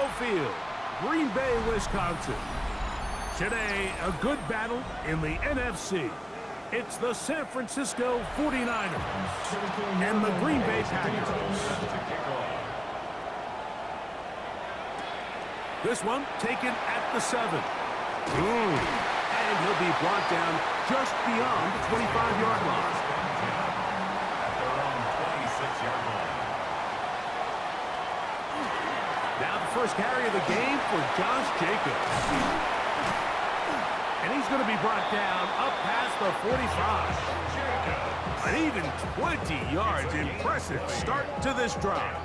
Lambeau Field, Green Bay, Wisconsin. Today, a good battle in the NFC. It's the San Francisco 49ers and the Green Bay Packers. This one taken at the 7. And he'll be brought down just beyond the 25-yard line. At their own 26-yard line. Now the first carry of the game for Josh Jacobs. And he's going to be brought down up past the 45. An even 20 yards. Impressive start to this drive.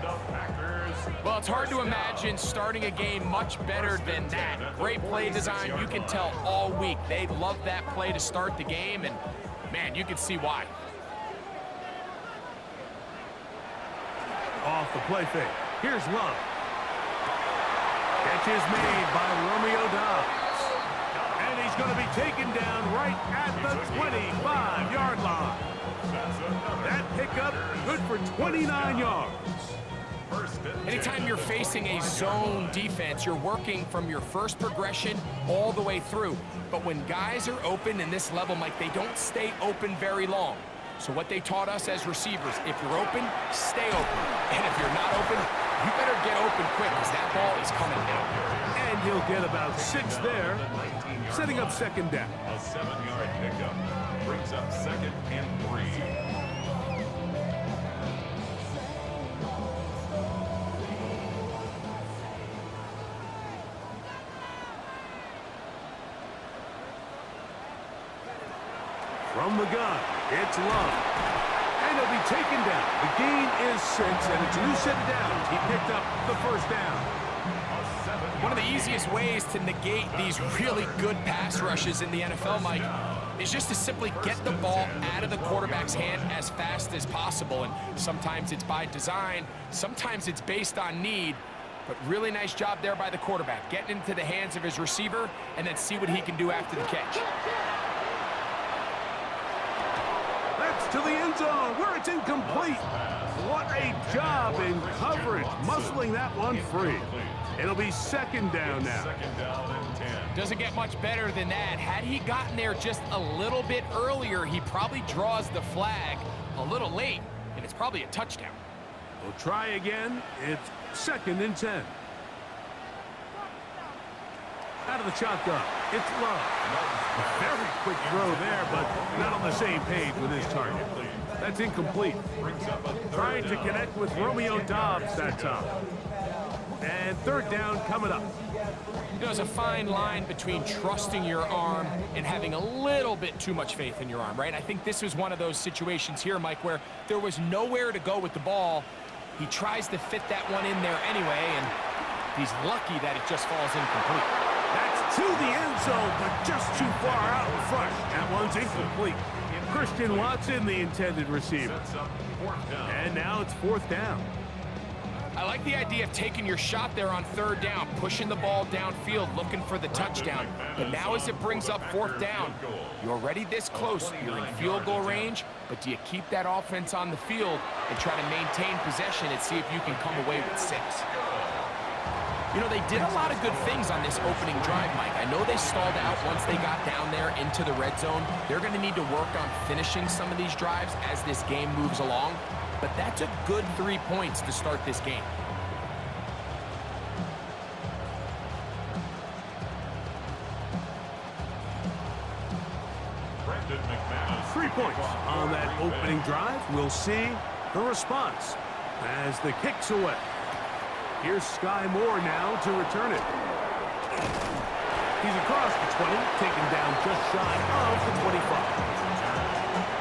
Well, it's hard to imagine starting a game much better than that. Great play design. You can tell all week they love that play to start the game, and, man, you can see why. Off the play fake. Here's Love. Catch is made by Romeo Doubs. And he's going to be taken down right at the 25-yard line. That pickup good for 29 yards. Anytime you're facing a zone defense, you're working from your first progression all the way through. But when guys are open in this level, Mike, they don't stay open very long. So what they taught us as receivers, if you're open, stay open. And if you're not open, you better get open quick because that ball is coming down. And he'll get about 6 there, setting up second down. A 7-yard pickup brings up 2nd and 3. From the gun, it's Love. And he'll be taken down. The gain is 6, and it's a new set of downs. He picked up the first down. One of the easiest ways to negate these really good pass rushes in the NFL, Mike, is just to simply get the ball out of the quarterback's hand as fast as possible. And sometimes it's by design, sometimes it's based on need. But really nice job there by the quarterback, getting into the hands of his receiver and then see what he can do after the catch. To the end zone, where it's incomplete. What a job in coverage, muscling that one free. It'll be second down now. 2nd down and 10. Doesn't get much better than that. Had he gotten there just a little bit earlier, he probably draws the flag a little late, and it's probably a touchdown. We'll try again. It's 2nd and 10. Out of the shotgun, it's Love. A very quick throw there, but not on the same page with his target. That's incomplete. Trying to connect with Romeo Doubs that time. And 3rd down coming up. You know, there's a fine line between trusting your arm and having a little bit too much faith in your arm, right? I think this was one of those situations here, Mike, where there was nowhere to go with the ball. He tries to fit that one in there anyway, and he's lucky that it just falls incomplete. That's to the end zone, but just too far out in front. That one's incomplete. Christian Watson, the intended receiver. And now it's 4th down. I like the idea of taking your shot there on 3rd down, pushing the ball downfield, looking for the touchdown. But now as it brings up 4th down, you're already this close. You're in field goal range, but do you keep that offense on the field and try to maintain possession and see if you can come away with 6? You know, they did a lot of good things on this opening drive, Mike. I know they stalled out once they got down there into the red zone. They're going to need to work on finishing some of these drives as this game moves along. But that's a good 3 points to start this game. Brandon McManus. 3 points on that opening drive. We'll see the response as the kick's away. Here's Sky Moore now to return it. He's across the 20, taken down just shy of the 25.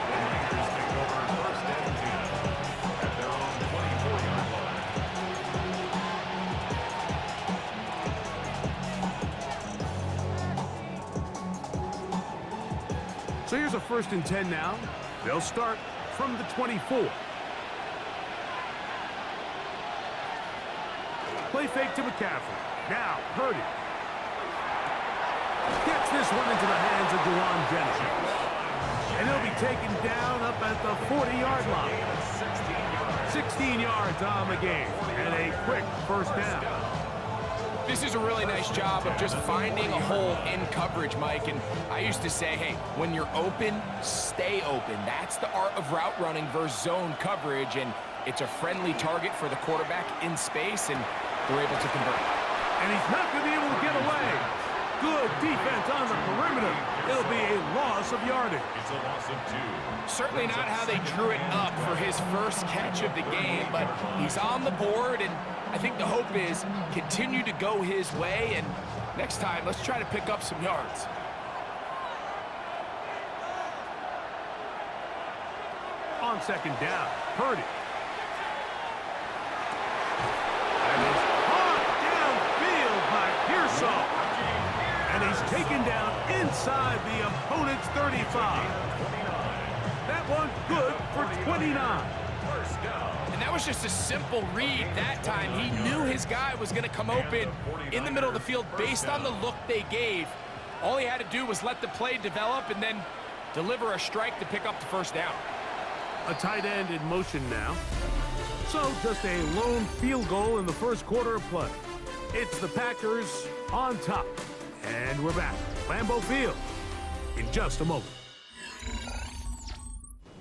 The Rangers take over 1st and 10 at their own 24-yard line. So here's a 1st and 10 now. They'll start from the 24. Play fake to McCaffrey. Now, Purdy. Gets this one into the hands of Dewan Jennings. And he'll be taken down up at the 40-yard line. 16 yards on the game. And a quick 1st down. This is a really nice job of just finding a hole in coverage, Mike. And I used to say, hey, when you're open, stay open. That's the art of route running versus zone coverage. And it's a friendly target for the quarterback in space, and they're able to convert. And he's not going to be able to get away. Good defense on the perimeter. It'll be a loss of yardage. It's a loss of 2. Certainly not how they drew it up for his first catch of the game, but he's on the board, and I think the hope is continue to go his way, and next time, let's try to pick up some yards. On second down, Purdy. And it's caught downfield by Pearsall. And he's taken down inside the opponent's 35. That one good for 29. And that was just a simple read that time. He knew his guy was going to come open in the middle of the field based on the look they gave. All he had to do was let the play develop and then deliver a strike to pick up the first down. A tight end in motion now. So just a lone field goal in the first quarter of play. It's the Packers on top. And we're back. Lambeau Field in just a moment.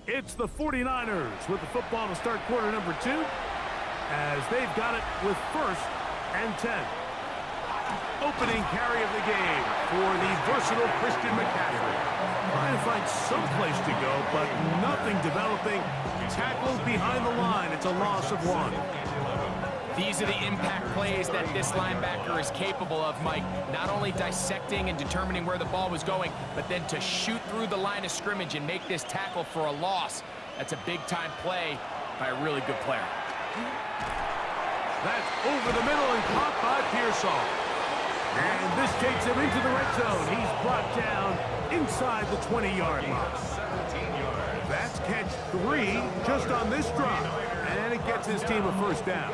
It's the 49ers with the football to start quarter number 2 as they've got it with first and 10. Opening carry of the game for the versatile Christian McCaffrey. Trying to find some place to go, but nothing developing. Tackled behind the line. It's a loss of 1. These are the impact plays that this linebacker is capable of, Mike. Not only dissecting and determining where the ball was going, but then to shoot through the line of scrimmage and make this tackle for a loss. That's a big-time play by a really good player. That's over the middle and caught by Pearsall. And this takes him into the red zone. He's brought down inside the 20-yard line. That's catch 3 just on this drive. And it gets his team a first down.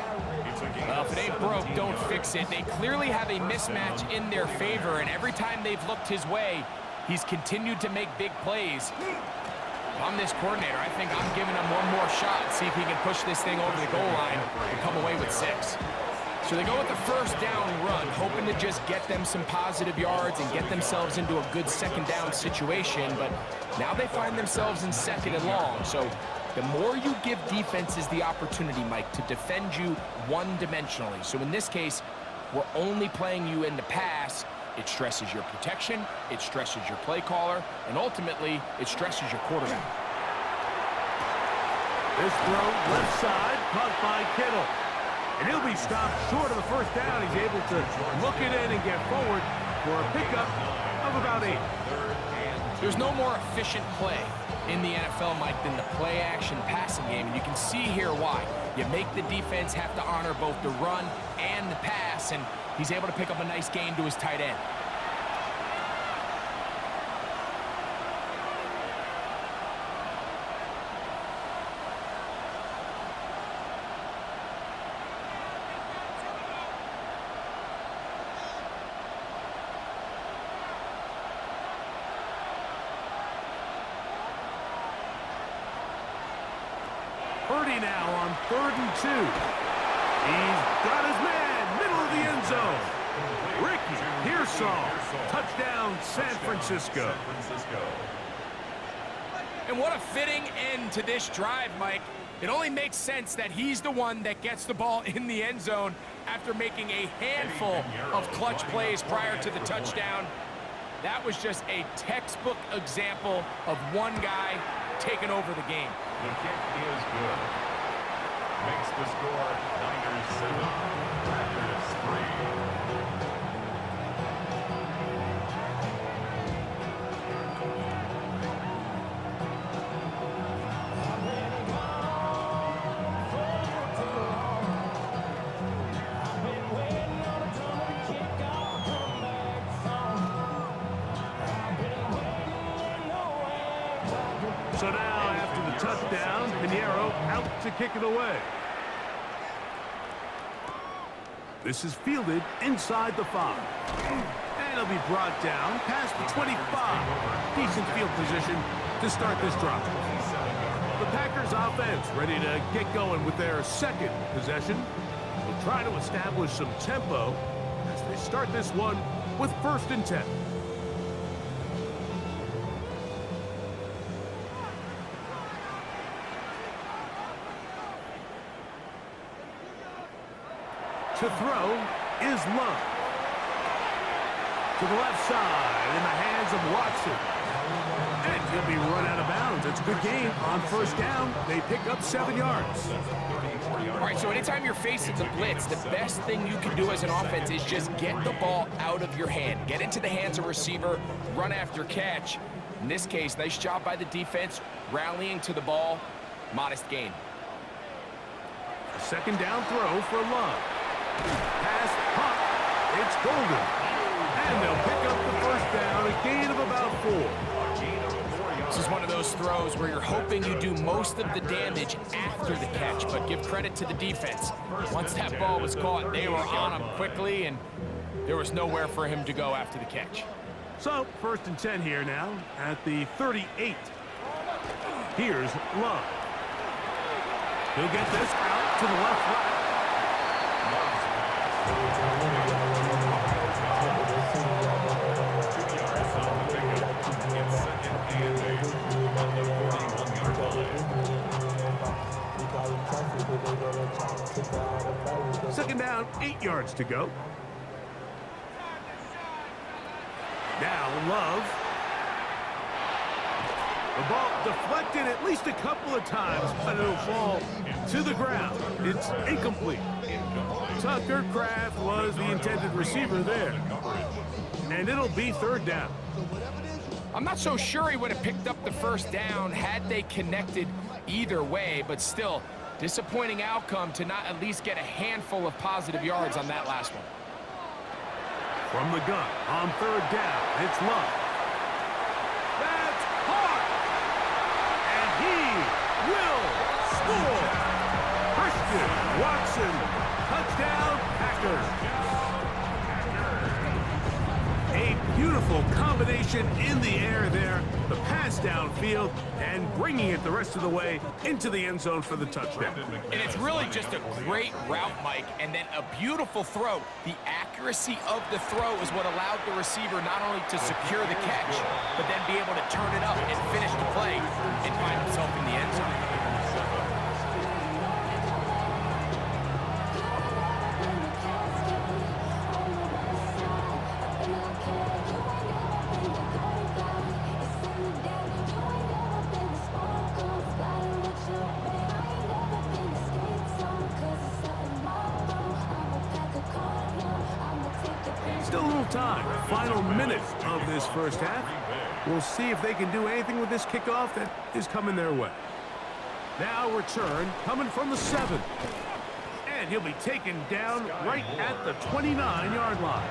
Well, if it ain't broke, don't fix it. They clearly have a mismatch in their favor, and every time they've looked his way, he's continued to make big plays. If I'm this coordinator, I think I'm giving him one more shot, see if he can push this thing over the goal line and come away with 6. So they go with the first down run, hoping to just get them some positive yards and get themselves into a good second down situation, but now they find themselves in second and long. So the more you give defenses the opportunity, Mike, to defend you one-dimensionally. So in this case, we're only playing you in the pass. It stresses your protection, it stresses your play caller, and ultimately, it stresses your quarterback. This throw left side, caught by Kittle. And he'll be stopped short of the first down. He's able to look it in and get forward for a pickup of about 8. There's no more efficient play in the NFL, Mike, than the play-action passing game, and you can see here why. You make the defense have to honor both the run and the pass, and he's able to pick up a nice gain to his tight end. Purdy now on 3rd and 2. He's got his man, middle of the end zone. Ricky Pearsall, touchdown San Francisco. And what a fitting end to this drive, Mike. It only makes sense that he's the one that gets the ball in the end zone after making a handful of clutch plays prior to the touchdown. That was just a textbook example of one guy taking over the game. The kick is good. Makes the score Niners 7, Packers 3. So now, after the touchdown, Pinheiro out to kick it away. This is fielded inside the 5. And it'll be brought down past the 25. Decent field position to start this drive. The Packers offense ready to get going with their second possession. They'll try to establish some tempo as They start this one with 1st and 10. To throw is Love. To the left side in the hands of Watson. And he'll be run out of bounds. It's a good game. On 1st down, they pick up 7 yards. All right, so anytime you're facing the blitz, the best thing you can do as an offense is just get the ball out of your hand. Get into the hands of receiver, run after catch. In this case, nice job by the defense, rallying to the ball. Modest gain. A 2nd down throw for Love. Pass, pop, it's golden. And they'll pick up the 1st down, a gain of about 4. This is one of those throws where you're hoping you do most of the damage after the catch, but give credit to the defense. Once that ball was caught, they were on him quickly, and there was nowhere for him to go after the catch. So, 1st and 10 here now at the 38. Here's Love. He'll get this out to the left. Second down, 8 yards to go. Now Love. The ball deflected at least a couple of times, but it'll fall to the ground. It's incomplete. Tucker Kraft was the intended receiver there. And it'll be 3rd down. I'm not so sure he would have picked up the 1st down had they connected either way, but still, disappointing outcome to not at least get a handful of positive yards on that last one. From the gun on 3rd down, it's Love. That's caught! And he will score! Christian Watson, touchdown Packers! A beautiful combination in the air there, the pass downfield, and bringing it the rest of the way into the end zone for the touchdown. And it's really just a great route, Mike, and then a beautiful throw. The accuracy of the throw is what allowed the receiver not only to secure the catch, but then be able to turn it up and finish the play and find himself in the end zone. Still a little time. Final minute of this 1st half. We'll see if they can do anything with this kickoff that is coming their way. Now return coming from the 7. And he'll be taken down right at the 29-yard line.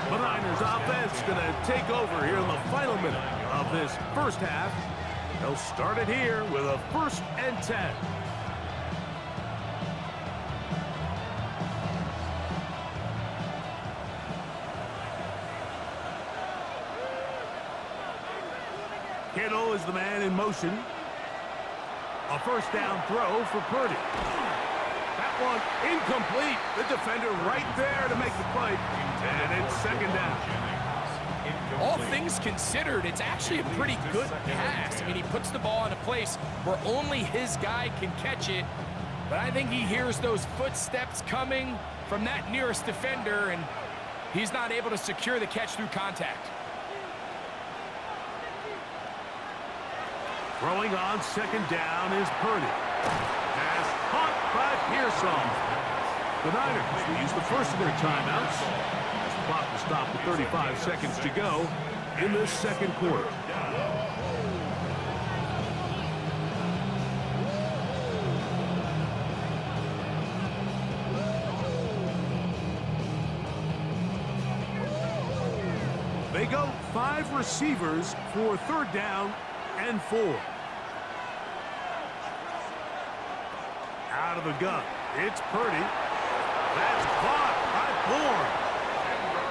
The Niners offense going to take over here in the final minute of this 1st half. They'll start it here with a 1st and 10. Kittle is the man in motion. A 1st down throw for Purdy. That one incomplete. The defender right there to make the play. And it's 2nd down. All things considered, it's actually a pretty good pass. I mean, he puts the ball in a place where only his guy can catch it. But I think he hears those footsteps coming from that nearest defender, and he's not able to secure the catch through contact. Throwing on 2nd down is Purdy. Pass caught by Pearson. The Niners will use the first of their timeouts. As the clock will stop with 35 seconds to go in the 2nd quarter. They go 5 receivers for 3rd down and 4. Out of the gun, it's Purdy. That's caught by Bourne.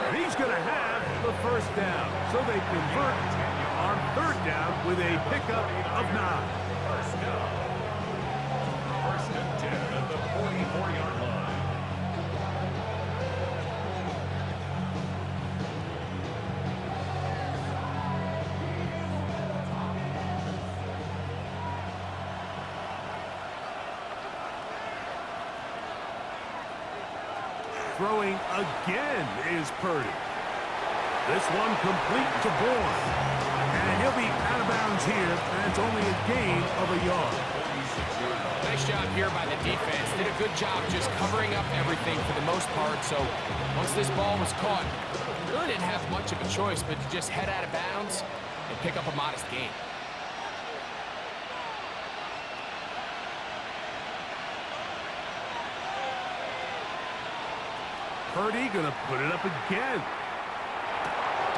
And he's going to have the 1st down. So they convert on 3rd down with a pickup of 9. 1st down. 1st and 10 at the 44-yard line. throwing again is Purdy. This one complete to Bourne. And he'll be out of bounds here, and it's only a gain of a yard. Nice job here by the defense. Did a good job just covering up everything for the most part. So once this ball was caught, really didn't have much of a choice but to just head out of bounds and pick up a modest gain. Purdy gonna put it up again.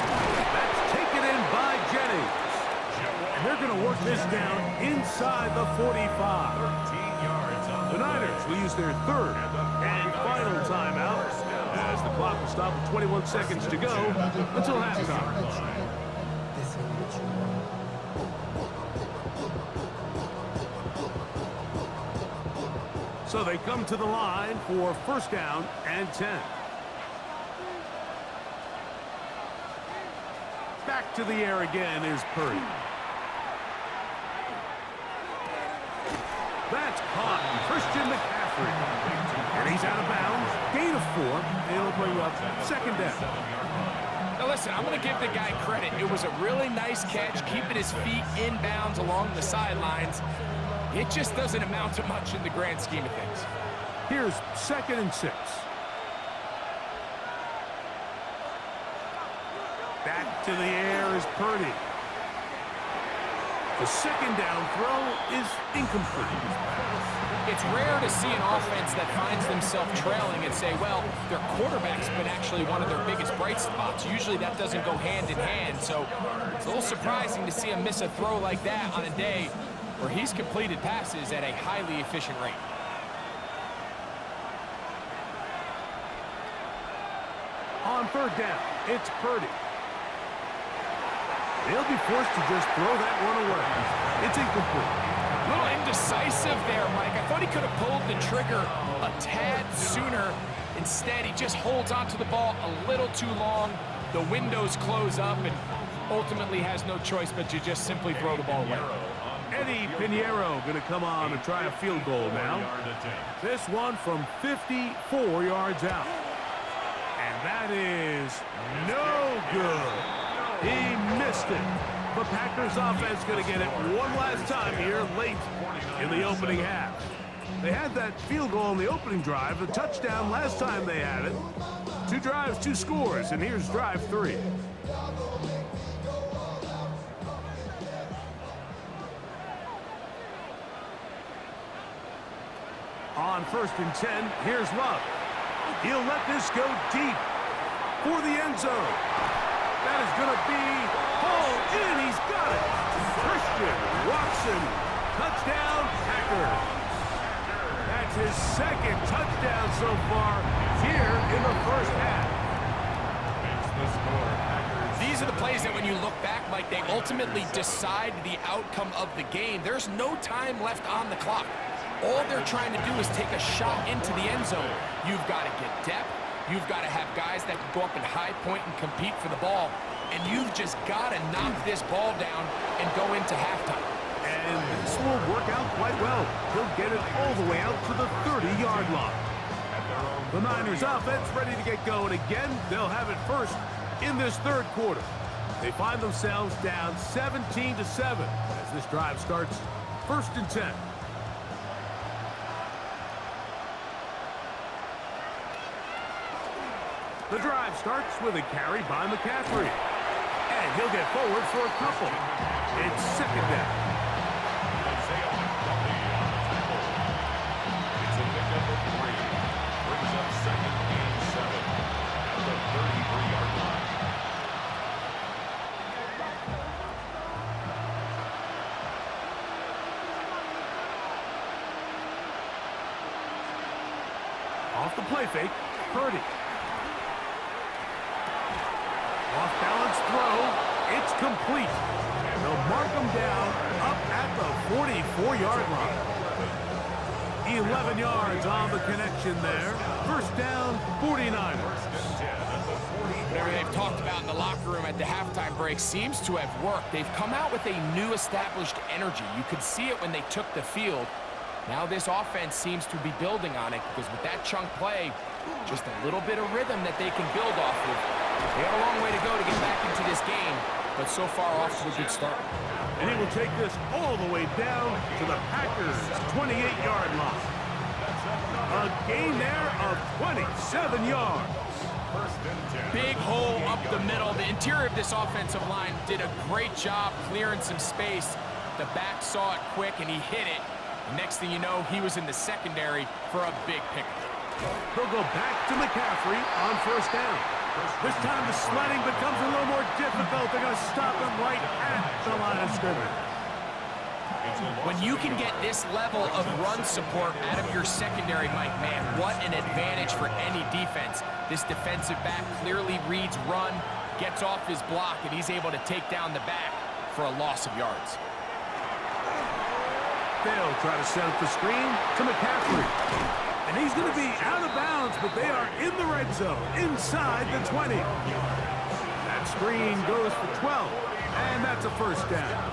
That's taken in by Jennings. And they're gonna work this down inside the 45. The Niners will use their third and final timeout as the clock will stop with 21 seconds to go until halftime. So they come to the line for first down and 10. Back to the air again is Purdy. That's caught. Christian McCaffrey. And he's out of bounds. Gain of 4. And it'll bring up second down. Now listen, I'm going to give the guy credit. It was a really nice catch, keeping his feet in bounds along the sidelines. It just doesn't amount to much in the grand scheme of things. Here's second and 6. Back to the air is Purdy. The second down throw is incomplete. It's rare to see an offense that finds themselves trailing and say, well, their quarterback's been actually one of their biggest bright spots. Usually that doesn't go hand in hand, so it's a little surprising to see him miss a throw like that on a day where he's completed passes at a highly efficient rate. On third down, it's Purdy. They'll be forced to just throw that one away. It's incomplete. A little indecisive there, Mike. I thought he could have pulled the trigger a tad sooner. Instead, he just holds onto the ball a little too long. The windows close up and ultimately has no choice but to just simply throw the ball away. Eddie Pinheiro going to come on and try a field goal now. This one from 54 yards out. And that is no good. He missed it. The Packers offense going to get it one last time here late in the opening half. They had that field goal on the opening drive, the touchdown last time they had it. 2 drives, 2 scores, and here's drive 3. On first and 10, here's Love. He'll let this go deep for the end zone. That is going to be hauled in. He's got it. Christian Watson, touchdown Packers. That's his second touchdown so far here in the first half. These are the plays that when you look back, Mike, they ultimately decide the outcome of the game. There's no time left on the clock. All they're trying to do is take a shot into the end zone. You've got to get depth. You've got to have guys that can go up and high point and compete for the ball. And you've just got to knock this ball down and go into halftime. And this will work out quite well. He'll get it all the way out to the 30-yard line. The Niners offense ready to get going again. They'll have it first in this third quarter. They find themselves down 17-7 as this drive starts first and 10. The drive starts with a carry by McCaffrey. And he'll get forward for a couple. It's second down. It's a pickup of 3. Brings up second and 7 at the 33-yard line. Off the play fake, Purdy. Off-balance throw, it's complete. And they'll mark him down up at the 44-yard line. 11 yards on the connection there. First down, 49ers. Whatever they've talked about in the locker room at the halftime break seems to have worked. They've come out with a new established energy. You could see it when they took the field. Now this offense seems to be building on it because with that chunk play, just a little bit of rhythm that they can build off of. They have a long way to go to get back into this game, but so far off to a good start. And he will take this all the way down to the Packers' 28-yard line. A gain there of 27 yards. Big hole up the middle. The interior of this offensive line did a great job clearing some space. The back saw it quick, and he hit it. Next thing you know, he was in the secondary for a big pickup. They'll go back to McCaffrey on first down. This time the sledding becomes a little more difficult. They're going to stop him right at the line of scrimmage. When you can get this level of run support out of your secondary, Mike, man, what an advantage for any defense. This defensive back clearly reads run, gets off his block, and he's able to take down the back for a loss of yards. They'll try to set up the screen to McCaffrey. And he's going to be out of bounds, but they are in the red zone, inside the 20. That screen goes for 12, and that's a first down.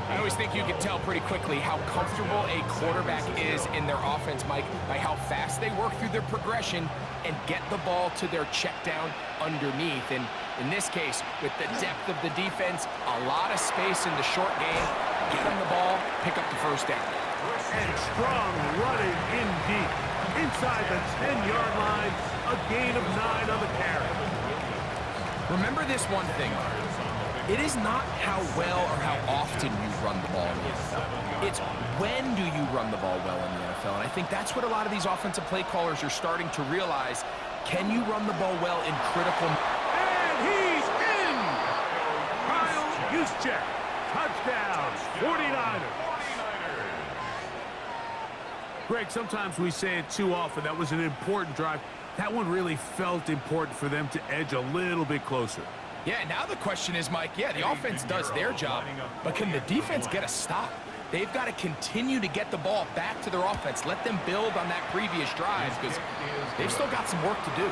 I always think you can tell pretty quickly how comfortable a quarterback is in their offense, Mike, by how fast they work through their progression and get the ball to their check down underneath. And in this case, with the depth of the defense, a lot of space in the short game, get them the ball, pick up the first down. And strong running in deep. Inside the 10-yard line, a gain of 9 on the carry. Remember this one thing. It is not how well or how often you run the ball in the NFL. It's when do you run the ball well in the NFL. And I think that's what a lot of these offensive play callers are starting to realize. Can you run the ball well in critical... And he's in! Kyle Juszczyk. Touchdown, 49ers. Greg, sometimes we say it too often. That was an important drive. That one really felt important for them to edge a little bit closer. Yeah, now the question is, Mike, yeah, the offense does their job, but can the defense get a stop? They've got to continue to get the ball back to their offense. Let them build on that previous drive because they've still got some work to do.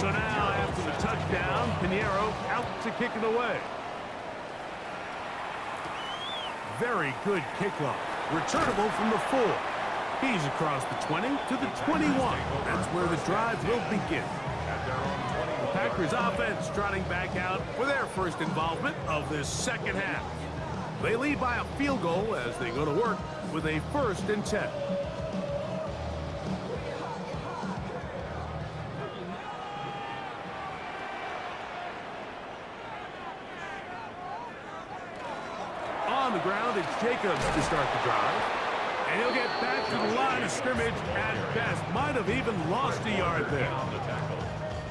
So now, after the touchdown, Pinheiro out to kick it away. Very good kickoff. Returnable from the 4. He's across the 20 to the 21. That's where the drive will begin. The Packers offense trotting back out for their first involvement of this second half. They lead by a field goal as they go to work with a 1st and 10. On the ground, it's Jacobs to start the drive. And he'll get back to the line of scrimmage at best. Might have even lost a yard there.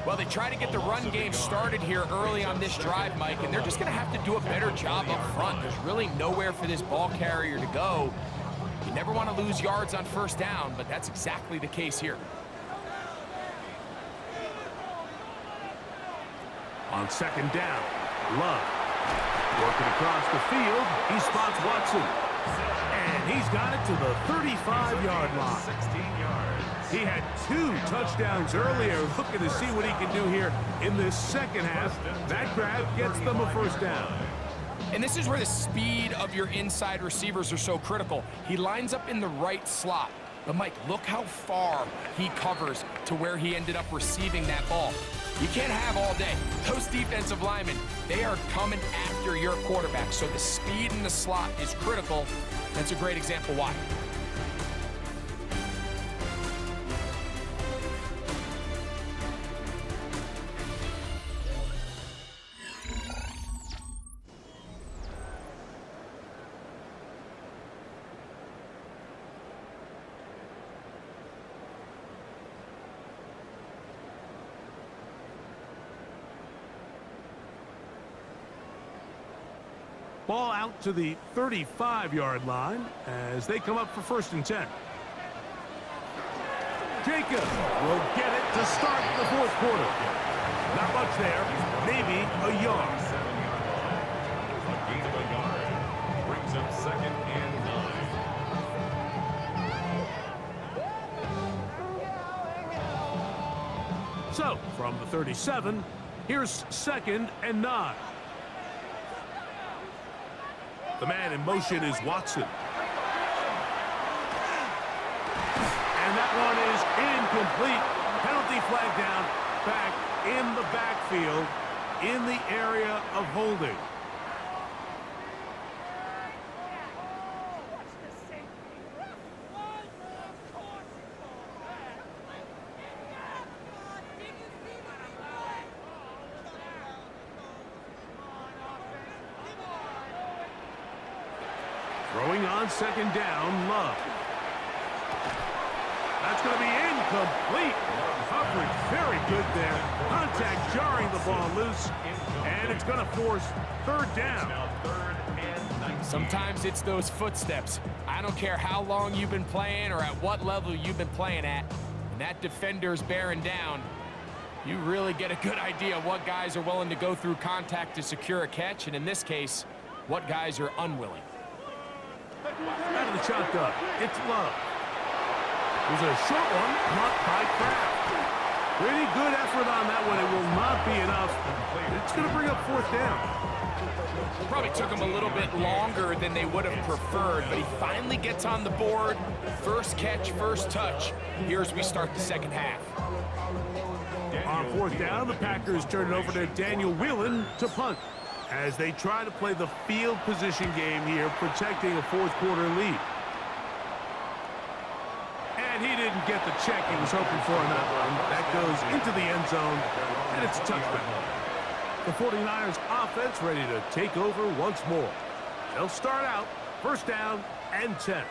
Well, they try to get the run game started here early on this drive, Mike, and they're just going to have to do a better job up front. There's really nowhere for this ball carrier to go. You never want to lose yards on first down, but that's exactly the case here. On second down, Love. Working across the field, he spots Watson. And he's got it to the 35-yard line. 16 yards. He had 2 touchdowns earlier, looking to see what he can do here in this second half. That grab gets them a first down. And this is where the speed of your inside receivers are so critical. He lines up in the right slot. But, Mike, look how far he covers to where he ended up receiving that ball. You can't have all day. Those defensive linemen, they are coming after your quarterback. So the speed in the slot is critical. That's a great example why. Ball out to the 35-yard line as they come up for 1st and 10. Jacob will get it to start the fourth quarter. Not much there, maybe a yard. 7-yard line. A gain of a yard brings up 2nd and 9. So, from the 37, here's 2nd and 9. The man in motion is Watson. And that one is incomplete. Penalty flag down, back in the backfield, in the area of holding. Throwing on 2nd down, Love. That's going to be incomplete. Coverage very good there. Contact jarring the ball loose. And it's going to force 3rd down. Now 3rd and 19. Sometimes it's those footsteps. I don't care how long you've been playing or at what level you've been playing at. And that defender's bearing down. You really get a good idea of what guys are willing to go through contact to secure a catch. And in this case, what guys are unwilling. Out of the shotgun, it's Love. There's a short one, caught by Kraft. Pretty good effort on that one. It will not be enough. It's going to bring up 4th down. Probably took him a little bit longer than they would have preferred, but he finally gets on the board. First catch, first touch. Here as we start the 2nd half. On 4th down, the Packers turn it over to Daniel Whelan to punt, as they try to play the field position game here, protecting a 4th quarter lead. And he didn't get the check he was hoping for in that one. That goes into the end zone, and it's a touchback. The 49ers offense ready to take over once more. They'll start out 1st down and 10.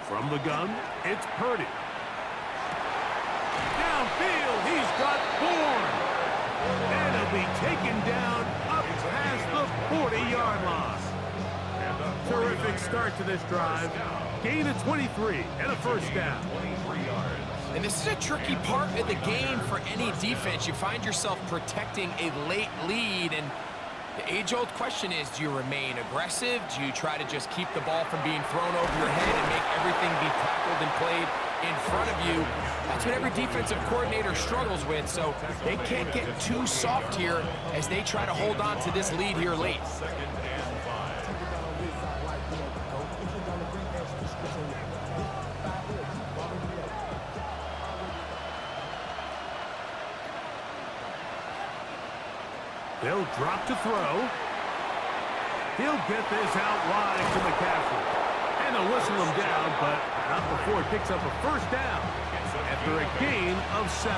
From the gun, it's Purdy. Downfield, he's got Bourne. And he'll be taken down up past the 40-yard line. Terrific start to this drive. Gain of 23 and a 1st down. 23 yards. And this is a tricky part of the game for any defense. You find yourself protecting a late lead, and the age-old question is, do you remain aggressive? Do you try to just keep the ball from being thrown over your head and make everything be tackled and played in front of you? That's what every defensive coordinator struggles with, so they can't get too soft here as they try to hold on to this lead here late. 2nd and 5. They'll drop to throw. He'll get this out wide to McCaffrey. And they'll whistle him down, but not before he picks up a 1st down after a gain of 7.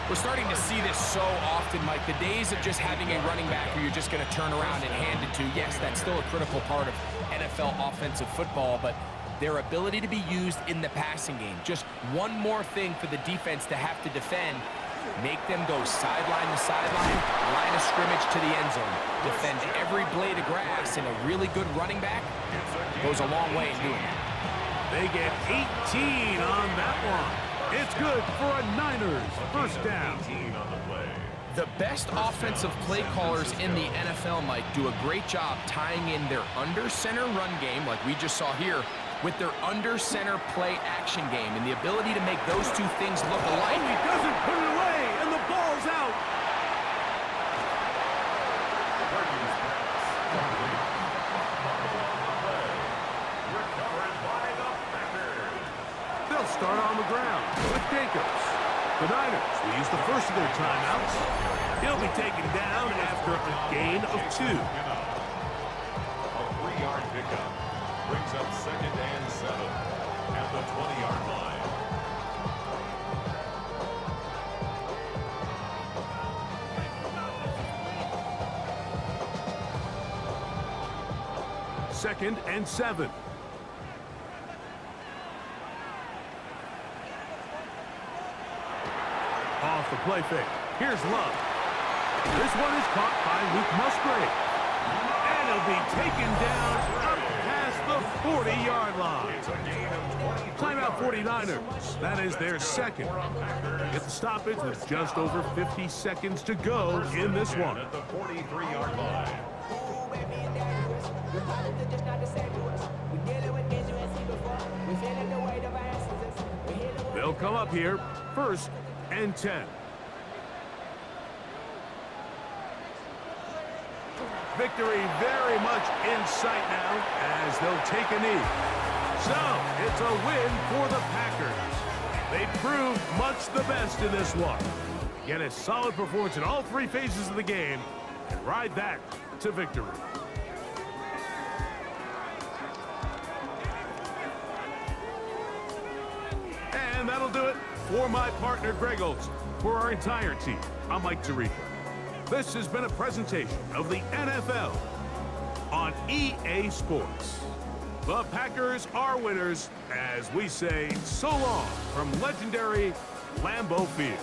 We're starting to see this so often, Mike. The days of just having a running back where you're just going to turn around and hand it to, yes, that's still a critical part of NFL offensive football, but their ability to be used in the passing game. Just one more thing for the defense to have to defend. Make them go sideline to sideline, line of scrimmage to the end zone. Defend every blade of grass, and a really good running back goes a long way in doing that. They get 18 on that one. It's good for a Niners 1st down. 18 on the play. The best offensive play callers in the NFL, Mike, do a great job tying in their under-center run game, like we just saw here, with their under-center play action game, and the ability to make those two things look alike. Oh, he doesn't put it away, and the ball's out. Recovered by the Packers. They'll start on the ground with Jacobs. The Niners will use the first of their timeouts. He'll be taken down after a gain of 2. A 3-yard pickup brings up 2nd and 7 at the 20-yard line. Second and 7. off the play fake. Here's Love. This one is caught by Luke Musgrave. And he'll be taken down up past the 40-yard line. Timeout 49ers. That is their second. Get the stoppage with just over 50 seconds to go in this one. At the 43-yard line. They'll come up here, 1st and 10. Victory very much in sight now as they'll take a knee. So, it's a win for the Packers. They proved much the best in this one. Get a solid performance in all three phases of the game and ride that to victory. And that'll do it for my partner, Greg Olson. For our entire team, I'm Mike Tirico. This has been a presentation of the NFL on EA Sports. The Packers are winners as we say so long from legendary Lambeau Field.